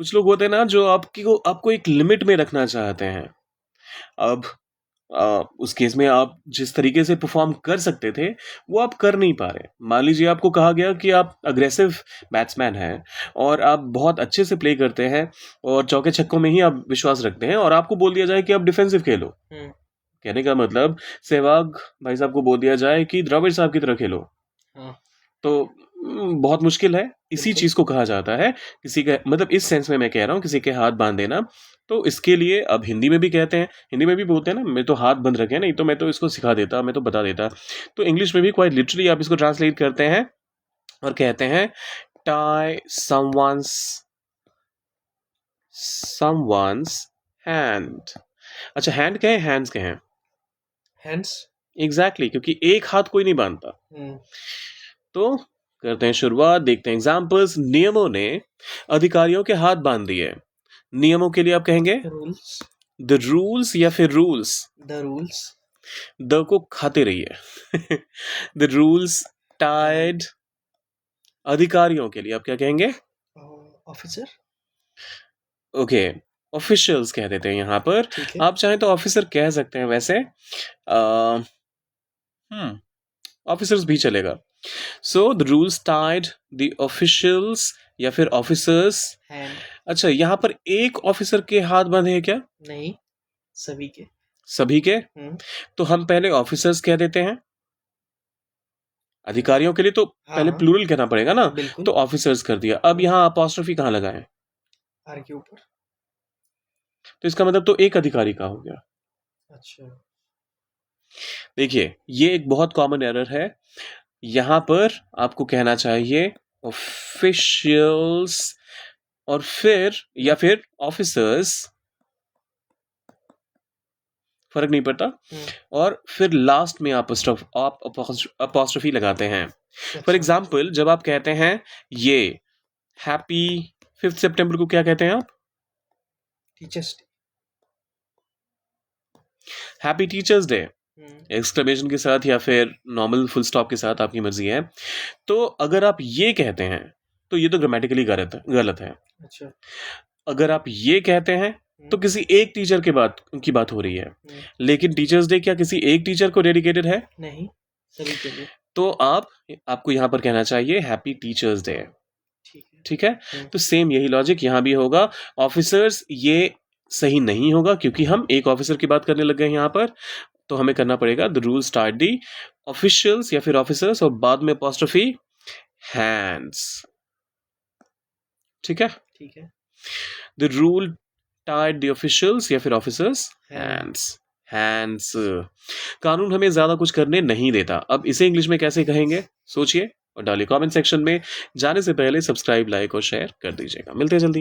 कुछ लोग होते हैं ना जो आपको एक लिमिट में रखना चाहते हैं। अब उस केस में आप जिस तरीके से परफॉर्म कर सकते थे वो आप कर नहीं पा रहे। मान लीजिए आपको कहा गया कि आप अग्रेसिव बैट्समैन हैं और आप बहुत अच्छे से प्ले करते हैं और चौके छक्कों में ही आप विश्वास रखते हैं, और आपको बोल दिया जाए कि आप डिफेंसिव खेलो। कहने का मतलब सहवाग भाई साहब को बोल दिया जाए कि द्रविड़ साहब की तरह खेलो। हाँ। तो बहुत मुश्किल है। इसी बिल्कुल। चीज को कहा जाता है किसी का, मतलब इस सेंस में मैं कह रहा हूँ किसी के हाथ बांध देना। तो इसके लिए अब हिंदी में भी कहते हैं, हिंदी में भी बोलते हैं ना, मैं तो हाथ बंध रखे हैं, नहीं तो मैं तो इसको सिखा देता, मैं तो बता देता। तो इंग्लिश में भी क्वाइट लिटरली आप इसको ट्रांसलेट करते हैं और कहते हैं टाई समवन्स हैंड। अच्छा, हैंड कहें हैंड्स कहें? हैंड्स। एग्जैक्टली, क्योंकि एक हाथ कोई नहीं बांधता। तो करते हैं शुरुआत, देखते हैं एग्जाम्पल्स। नियमों ने अधिकारियों के हाथ बांध दिए। नियमों के लिए आप कहेंगे रूल्स। द रूल्स या फिर रूल्स? The rules. द को खाते रहिए। द रूल्स टाइड अधिकारियों के लिए आप क्या कहेंगे? ऑफिसर। ओके, ऑफिशियल्स कह देते हैं यहाँ पर। ठीक है। आप चाहें तो ऑफिसर कह सकते हैं वैसे। ऑफिसर्स भी चलेगा। So the rules tied the officials या फिर ऑफिसर्स हैंड। अच्छा, यहाँ पर एक ऑफिसर के हाथ बंधे हैं क्या? नहीं, सभी के। सभी के? तो हम पहले ऑफिसर्स कह देते हैं। अधिकारियों के लिए तो पहले हाँ। प्लूरल कहना पड़ेगा ना। बिल्कुल। तो ऑफिसर्स कर दिया। अब यहाँ अपॉस्ट्रोफी कहाँ लगाएं? आर के ऊपर। तो इसका मतलब तो एक अधिकारी का हो गया। अच्छा। देखिए, ये एक बहुत कॉमन एरर है। यहाँ पर आपको कहना चाहिए ऑफिशियल्स और फिर या फिर ऑफिसर्स, फर्क नहीं पड़ता। और फिर लास्ट में आप अपॉस्ट्रोफी लगाते हैं। फॉर एग्जाम्पल, जब आप कहते हैं ये हैप्पी 5 सितंबर को क्या कहते हैं आप? Teachers day. Happy teachers day exclamation के साथ या फिर नॉर्मल फुल स्टॉप के साथ, आपकी मर्जी है। तो अगर आप ये कहते हैं तो ये तो ग्रामेटिकली गलत है। अच्छा। अगर आप ये कहते हैं तो किसी एक टीचर के की बात हो रही है। लेकिन टीचर्स डे क्या किसी एक टीचर को डेडिकेटेड है? नहीं, सभी के लिए। तो आपको यहाँ पर कहना चाहिए हैप्पी टीचर्स डे। ठीक है। तो सेम यही लॉजिक यहाँ भी होगा। ऑफिसर्स ये सही नहीं होगा क्योंकि हम एक ऑफिसर की बात करने लग गए यहाँ पर। तो हमें करना पड़ेगा the rule start the officials या फिर ऑफिसर्स और बाद में अपॉस्ट्रोफी हैंड्स। ठीक है। ठीक है। The rule tied the officials या फिर ऑफिसर्स हैंड्स। कानून हमें ज्यादा कुछ करने नहीं देता। अब इसे इंग्लिश में कैसे कहेंगे सोचिए और डालिए कमेंट सेक्शन में। जाने से पहले सब्सक्राइब, लाइक और शेयर कर दीजिएगा। मिलते हैं जल्दी।